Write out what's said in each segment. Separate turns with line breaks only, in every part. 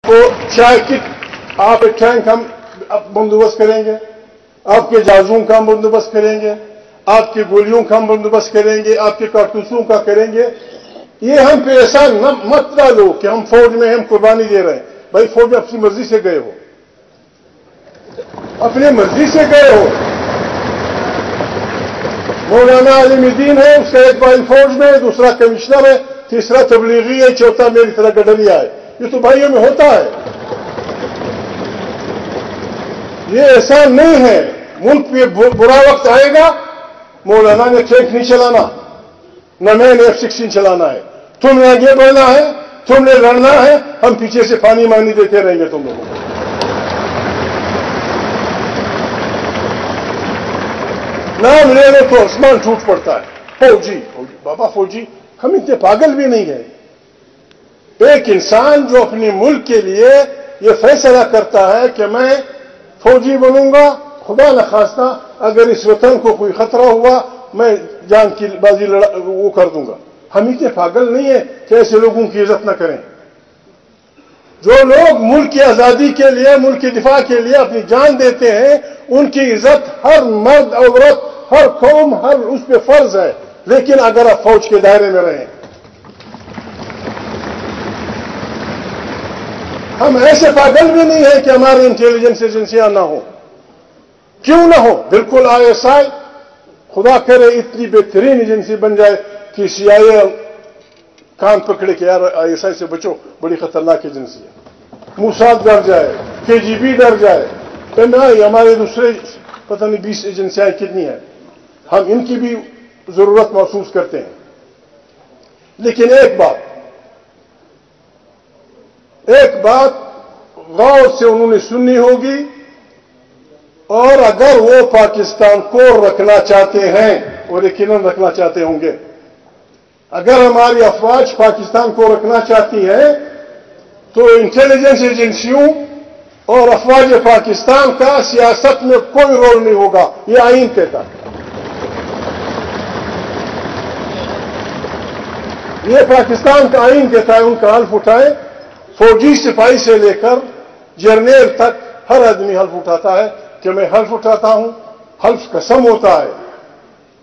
तो चाय की आप एक टैंक हम बंदोबस्त करेंगे, आपके जहाजों का हम बंदोबस्त करेंगे, आपकी गोलियों का हम बंदोबस्त करेंगे, आपके कारतूसों का करेंगे। ये हम पे ऐसा मत डालो कि हम फौज में हम कुर्बानी दे रहे हैं। भाई फौज में अपनी मर्जी से गए हो, अपनी मर्जी से गए हो। मौलाना आलिमुद्दीन है, उसका एक भाई फौज में, दूसरा कमिश्नर है, तीसरा तबलीगी है, चौथा मेरी तरह गडरिया है। ये तो भाइयों में होता है। ये ऐसा नहीं है। मुल्क पे बुरा वक्त आएगा, मौलाना ने टैंक नहीं चलाना, न मैंने F-16 चलाना है। तुमने आगे बढ़ना है, तुमने लड़ना है, हम पीछे से पानी मानी देते रहेंगे तुम लोगों को। नाम ले लो तो आसमान टूट पड़ता है। फौजी फौजी बाबा फौजी, हम इतने पागल भी नहीं है। एक इंसान जो अपने मुल्क के लिए ये फैसला करता है कि मैं फौजी बनूंगा, खुदा न खास्ता अगर इस वतन को कोई खतरा हुआ मैं जान की बाजी वो कर दूंगा। हम इतने पागल नहीं है कि ऐसे लोगों की इज्जत न करें। जो लोग मुल्क की आजादी के लिए, मुल्क के दिफा के लिए अपनी जान देते हैं, उनकी इज्जत हर मर्द औरत, हर कौम, हर उस पर फर्ज है। लेकिन अगर आप फौज के दायरे में रहें, हम ऐसे पागल भी नहीं है कि हमारी इंटेलिजेंस एजेंसियां ना हो। क्यों ना हो? बिल्कुल ISI, खुदा करे इतनी बेहतरीन एजेंसी बन जाए कि CIA कान पकड़े कि यार ISI से बचो, बड़ी खतरनाक एजेंसी है। मोसाद डर जाए, KGB डर जाए, MI, हमारे दूसरे पता नहीं 20 एजेंसियां कितनी हैं, हम इनकी भी जरूरत महसूस करते हैं। लेकिन एक बात गौर से उन्होंने सुननी होगी, और अगर वो पाकिस्तान को रखना चाहते हैं, और यकीनन रखना चाहते होंगे, अगर हमारी अफवाज पाकिस्तान को रखना चाहती है तो इंटेलिजेंस एजेंसियों और अफवाज पाकिस्तान का सियासत में कोई रोल नहीं होगा। ये आईन कहता है, ये पाकिस्तान का आईन कहता है। उनका हल्फ उठाए, फौजी सिपाही से लेकर जर्नेल तक हर आदमी हल्फ उठाता है कि मैं हल्फ उठाता हूं। हल्फ कसम होता है,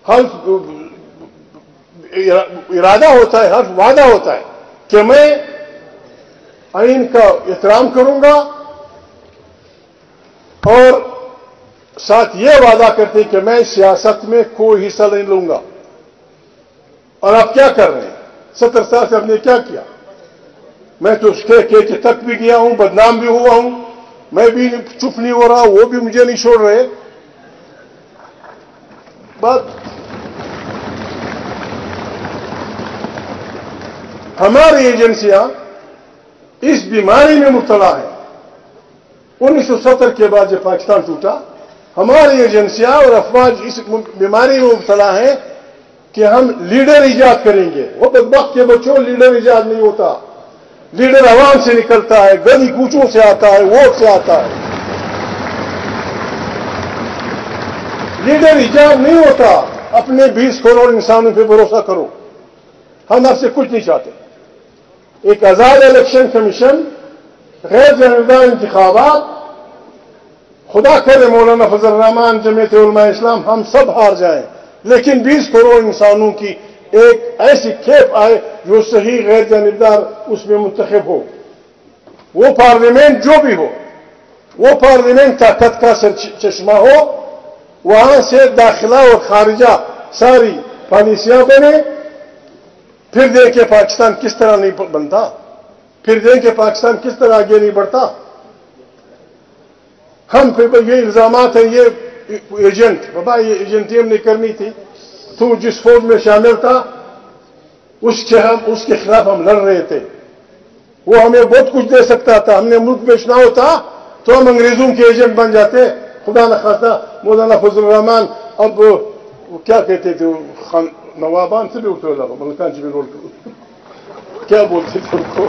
हल्फ इरादा होता है, हल्फ वादा होता है कि मैं आईन का एहतराम करूंगा, और साथ ये वादा करते हैं कि मैं सियासत में कोई हिस्सा नहीं लूंगा। और आप क्या कर रहे हैं? 70 साल से आपने क्या किया? मैं तो उसके तक भी गया हूं, बदनाम भी हुआ हूं, मैं भी चुप नहीं हो रहा, वो भी मुझे नहीं छोड़ रहे। बात हमारी एजेंसियां इस बीमारी में मुब्तला है। 1970 के बाद जब पाकिस्तान टूटा, हमारी एजेंसियां और अफवाज इस बीमारी में मुब्तला है कि हम लीडर इजाद करेंगे। वो बदबख्त के बच्चों, लीडर इजाद नहीं होता। लीडर आवाम से निकलता है, गली कूचों से आता है, वोट से आता है। लीडर इजाद नहीं होता। अपने 20 करोड़ इंसानों पे भरोसा करो। हम आपसे कुछ नहीं चाहते। एक आजाद इलेक्शन कमीशन, गैर जानबदार इंतखाबात, खुदा करे मौलाना फजल रहमान, जमीयत उलमा इस्लाम, हम सब हार जाएं, लेकिन 20 करोड़ इंसानों की एक ऐसी खेप आए जो सही गैर जानबदार उसमें मुंतखब हो। वो पार्लियामेंट जो भी हो, वो पार्लियामेंट ताकत का चश्मा हो, वहां से दाखिला और खारिजा सारी पॉलिसियां बने। फिर देखें पाकिस्तान किस तरह नहीं बनता, फिर देखें पाकिस्तान किस तरह आगे नहीं बढ़ता। हम फिर ये इल्जामात है, ये एजेंट, बाबा ये एजेंटी हमने करनी थी, तू जिस फौज में शामिल था उसके खिलाफ हम लड़ रहे थे, वो हमें बहुत कुछ दे सकता था, हमने मुल्क बेचना होता तो हम अंग्रेजों के एजेंट बन जाते। खुदा न खास्ता मौलाना फजल रहमान अब वो क्या कहते थे, खान नवाबान से भी उठे लगा, मलकान जी भी रोल क्या बोलते थे उनको,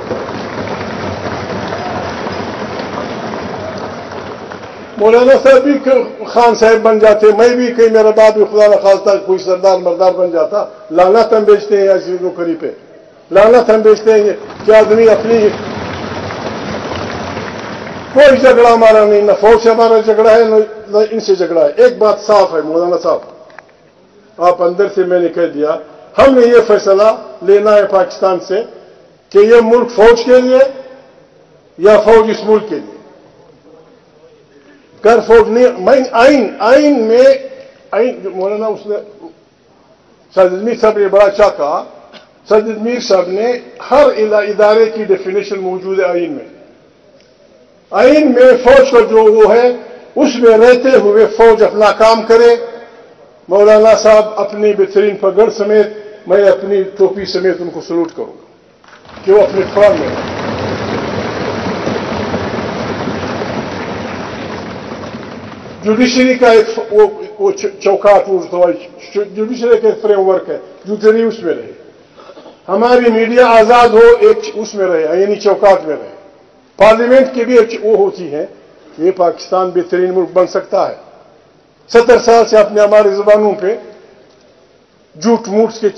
मौलाना साहब भी खान साहब बन जाते, मैं भी कहीं मेरा बाप भी खुदा न खास्ता कोई सरदार मरदार बन जाता। लानत हम बेचते हैं ऐसी नौकरी पे, लानत हम बेचते हैं कि आदमी अपनी کوئی جھگڑا ہمارا نہیں، نہ فوج سے ہمارا جھگڑا ہے نہ ان سے جھگڑا ہے. ایک بات صاف ہے مولانا صاحب، آپ اندر سے میں نے کہہ دیا، ہم نے یہ فیصلہ لینا ہے پاکستان سے کہ یہ ملک فوج کے لیے یا فوج اس ملک کے لیے. کر فوج نہیں، میں آئین میں مولانا اس نے سید میر صاحب نے بڑا اچھا کہا. سید میر صاحب نے ہر ادارے کی ڈیفینیشن موجود ہے آئین میں. آئین میں فوج کا جو وہ ہے اس میں رہتے ہوئے فوج اپنا کام کرے. مولانا صاحب اپنی بہترین پگڑ سمیت، میں اپنی ٹوپی سمیت ان کو سلوٹ کروں گا کہ وہ اپنے فرام میں. جوڈیشری کا ایک وہ چوکاٹ، جوڈیشری کا ایک فریم ورک ہے، جوڈیشری اس میں رہے. ہماری میڈیا آزاد ہو، ایک اس میں رہے، یعنی چوکاٹ میں رہے. پارلیمنٹ کی بھی وہ ہوتی ہے. یہ پاکستان بہترین ملک بن سکتا ہے. 70 سال سے اپنے ہماری زبانوں پہ جھوٹ موٹ کے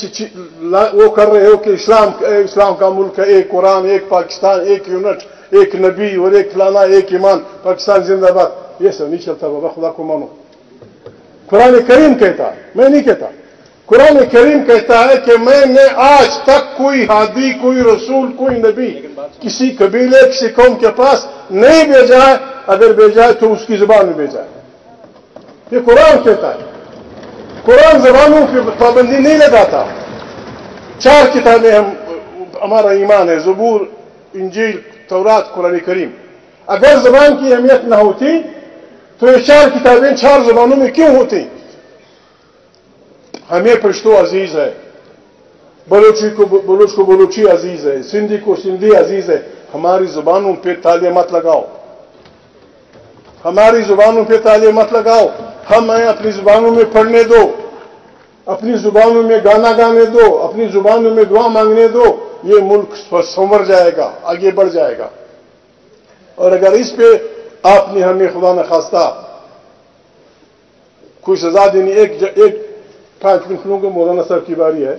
وہ کر رہے ہو کہ اسلام کا ملک ہے، ایک قرآن، ایک پاکستان، ایک یونٹ، ایک نبی اور ایک فلانا، ایک ایمان، پاکستان زندہ باد. یہ سب نہیں چلتا بابا، خدا کو مانو. قرآن کریم کہتا ہے، میں نہیں کہتا. قرآن کریم کہتا ہے کہ میں نے آج تک کوئی ہادی، کوئی رسول، کوئی نبی کسی قبیلے، کسی قوم کے پاس نہیں بھیجا ہے. اگر بھیجا ہے تو اس کی زبان میں بھیجا ہے. یہ قرآن کہتا ہے. قرآن زبانوں کی پابندی نہیں لگاتا. 4 کتابیں ہمارا ایمان ہے، زبور، انجیل، تورات، قرآن کریم. اگر زبان کی اہمیت نہ ہوتی تو یہ 4 کتابیں 4 زبانوں میں کیوں ہوتی؟ ہمیں پشتو عزیز ہے، بلوچ کو بلوچی عزیز ہے، سندھی کو سندھی عزیز ہے. ہماری زبانوں پہ تالے مت لگاؤ، ہماری زبانوں پہ تالے مت لگاؤ. ہمیں اپنی زبانوں میں پڑھنے دو، اپنی زبانوں میں گانا گانے دو، اپنی زبانوں میں دعا مانگنے دو. یہ ملک سنور جائے گا، آگے بڑھ جائے گا. اور اگر اس پہ آپ نے ہمیں خدا نخواستہ کوئی سزا دینی، ایک 5 منٹ لوں گا. مولانا صاحب کی باری ہے.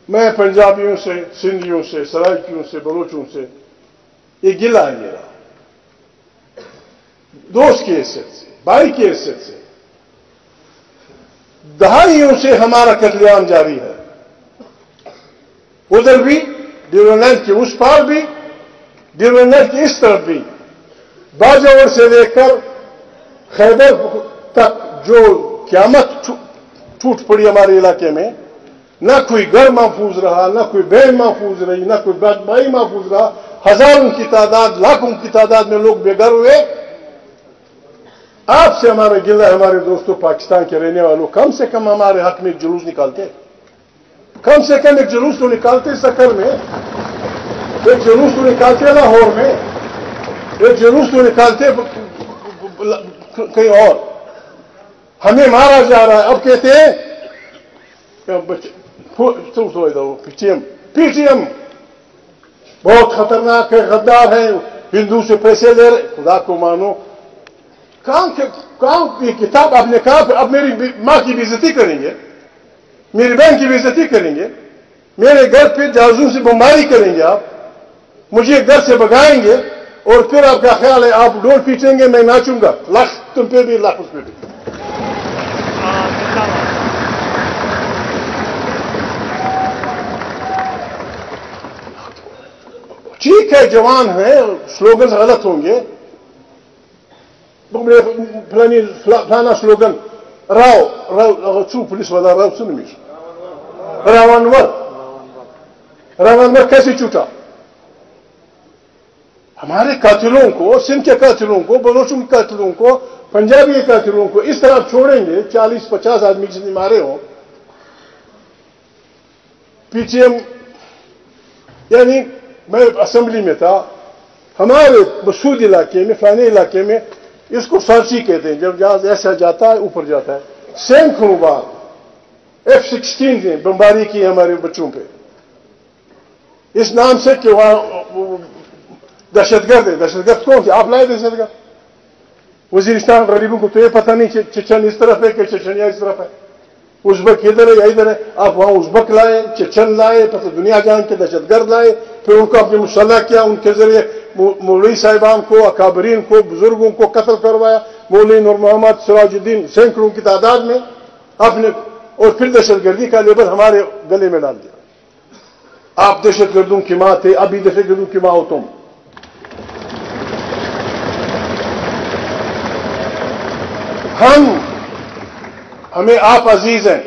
میں پنجابیوں سے، سندھیوں سے، سرائکیوں سے، بلوچوں سے یہ گلہ ہے میرا، دوست کی حیثیت سے، بھائی کی حیثیت سے. دہائیوں سے ہمارا قتل عام جاری ہے. ادھر بھی ڈیورنل کے اس پار بھی، ڈیورنل کی اس طرف بھی. باجوڑ سے لے کر خیبر تک جو قیامت ٹوٹ پڑی ہمارے علاقے میں، نہ کوئی گھر محفوظ رہا، نہ کوئی بہن محفوظ رہی، نہ کوئی بھائی محفوظ رہا. ہزاروں کی تعداد، لاکھوں کی تعداد میں لوگ بے گھر ہوئے. آپ سے ہمارا گلہ، ہمارے دوستوں پاکستان کے رہنے والوں، کم سے کم ہمارے حق میں ایک جلوس نکالتے، کم سے کم ایک جلوس تو نکالتے سکر میں، ایک جلوس تو نکالتے لاہور میں، ایک جلوس تو نکالتے کہیں اور. ہمیں مارا جا رہا ہے. اب کہتے ہیں پی ٹی ایم بہت خطرناک ہے، غدار ہے، ہندو سے پیسے لے رہے. خدا کو مانو، کام کی کتاب آپ نے کہا. اب میری ماں کی بے عزتی کریں گے، میری بہن کی بے عزتی کریں گے، میرے گھر پہ جاسوس سے بمباری کریں گے، آپ مجھے گھر سے بگائیں گے، اور پھر آپ کا خیال ہے آپ ڈول پیٹیں گے، میں ناچوں گا. لاکھ تم پہ بھی، لاکھ اس پہ بھی. ٹھیک ہے، جوان ہیں، سلوگنز غلط ہوں گے. فلانا سلوگن راو چو پولیس والا راو سنمیش راونور کیسے چوٹا؟ ہمارے قاتلوں کو، سندھ کے قاتلوں کو، بلوچوں کے قاتلوں کو، پنجابی کے قاتلوں کو اس طرح چھوڑیں گے؟ 40-50 آدمی جتنے مارے ہوں. پی ٹی ایم، یعنی میں اسمبلی میں تھا، ہمارے مسعود علاقے میں، فلانے علاقے میں، اس کو سارچی کہتے ہیں، جب جہاز ایسا جاتا ہے اوپر جاتا ہے. سینکڑوں بار F-16 نے بمباری کی ہمارے بچوں پہ، اس نام سے کہ وہاں دہشت گرد ہے. دہشت گرد کون تھے؟ آپ لائے دہشت گرد. وزیرستان غریبوں کو تو یہ پتہ نہیں چچن اس طرف ہے کہ چچنیا اس طرف ہے، ازبک ادھر ہے یا ادھر ہے. آپ وہاں ازبک لائے، چچن لائے، پتہ دنیا جان کے دہشت گرد لائے، پھر ان کو اپنے مسلح کیا، ان کے ذریعے मौलवी साहिबान को, अकाबरीन को, बुजुर्गों को कत्ल करवाया, मौलवी नूर मोहम्मद, सिराजुद्दीन, सैकड़ों की तादाद में आपने, और फिर दहशतगर्दी का लेबल हमारे गले में डाल दिया। आप दहशतगर्दों की मां थे, अभी दहशतगर्दों की मां हो तुम। हमें आप अजीज हैं,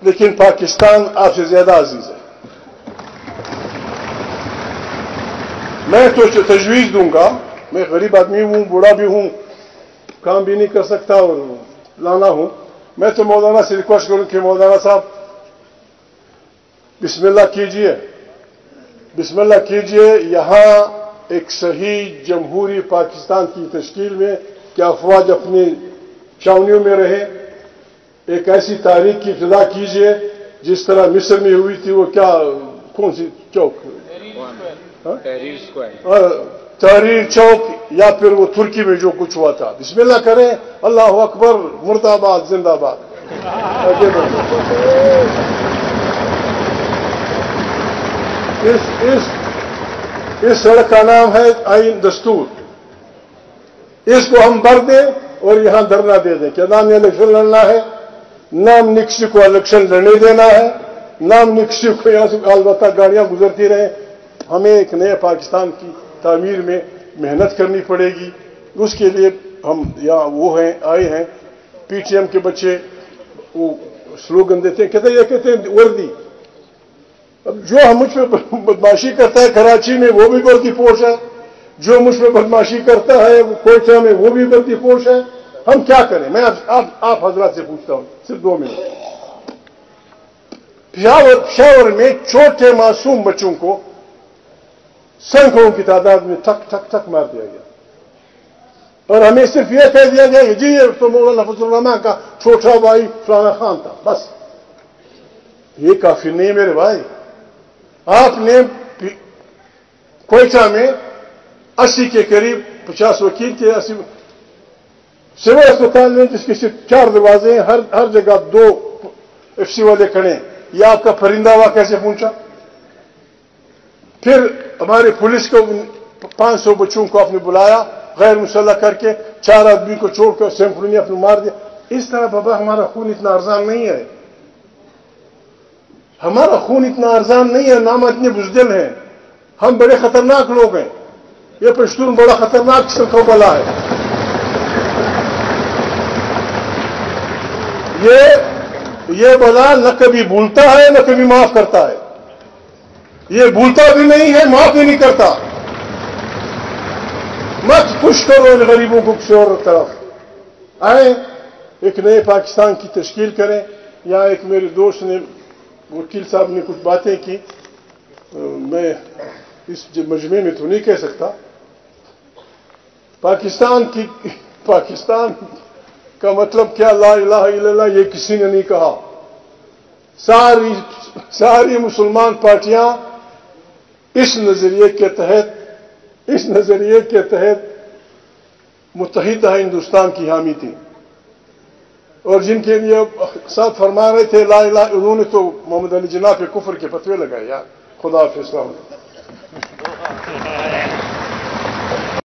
लेकिन पाकिस्तान आपसे ज्यादा अजीज है। मैं तो तजवीज दूंगा, मैं गरीब आदमी हूं, बूढ़ा भी हूं, काम भी नहीं कर सकता और लाना हूं। मैं तो मौलाना से रिक्वेस्ट करूं कि मौलाना साहब बिस्मिल्लाह कीजिए, बिस्मिल्लाह कीजिए। यहां एक सही जमहूरी पाकिस्तान की तश्कील में कि अफवाज अपनी छावनियों में रहे, एक ऐसी तारीख की इब्तिदा कीजिए जिस तरह मिस्र में हुई थी। वो क्या, कौन सी चौक, तहरीर चौक, या फिर वो तुर्की में जो कुछ हुआ था। बिस्मिल्लाह करें, अल्लाह अकबर, मुर्दाबाद, जिंदाबाद। इस सड़क का नाम है आईन दस्तूर। इसको हम भर दें और यहां धरना दे दें कि नाम इलेक्शन लड़ना है, नाम निक्सी को इलेक्शन लड़ने देना है, नाम निक्सी को यहां से अलबत्ता गाड़ियां गुजरती रहे। हमें एक नए पाकिस्तान की तामीर में मेहनत करनी पड़ेगी। उसके लिए हम यहाँ वो हैं, आए हैं। पीटीएम के बच्चे वो स्लोगन देते हैं, कहते हैं वर्दी। अब जो हम मुझ पर बदमाशी करता है कराची में वो भी वर्दी पोश है, जो मुझ पर बदमाशी करता है कोयटा में वो भी वर्दी पोश है। हम क्या करें? मैं आप हजरात से पूछता हूं, सिर्फ 2 मिनट। पेशावर में छोटे मासूम बच्चों को सैकड़ों की तादाद में ठक ठक ठक मार दिया गया और हमें सिर्फ यह कह दिया गया कि जी ये तो मौलाना फजलुर रहमान का छोटा भाई फलाना खान था। बस ये काफी नहीं मेरे भाई। आपने कोयटा में 80 के करीब 50 वकील के 80 सिविल अस्पताल में जिसके सिर्फ 4 दरवाजे हैं, हर जगह 2 एफसी वाले खड़े हैं। यह आपका परिंदा हुआ कैसे पहुंचा? फिर हमारे पुलिस को 500 बच्चों को आपने बुलाया गैर मुसल्लह करके, 4 आदमी को छोड़कर सैंपल ने आपने मार दिया। इस तरह बाबा हमारा खून इतना आसान नहीं है, हमारा खून इतना आसान नहीं है। नाम इतने बुजदिल हैं, हम बड़े खतरनाक लोग हैं। ये पश्तून बड़ा खतरनाक किस्म का बला है। ये बला न कभी भूलता है न कभी माफ करता है। ये भूलता भी नहीं है, माफ भी नहीं करता। मत पुश करो इन गरीबों को किसी और तरफ। आए एक नए पाकिस्तान की तश्कील करें। यहाँ एक मेरे दोस्त ने, वकील साहब ने कुछ बातें की, मैं इस मजमे में तो नहीं कह सकता। पाकिस्तान का मतलब क्या, ला इलाहा इल्लल्लाह, ये किसी ने नहीं कहा। सारी मुसलमान पार्टियां इस नजरिए के तहत मुत्तहिदा हिंदुस्तान की हामी थी और जिनके लिए साथ फरमा रहे थे ला इलाहा, उन्होंने तो मोहम्मद अली जिन्ना पे कुफर के फतवे लगाए। यार खुदा हाफिज़।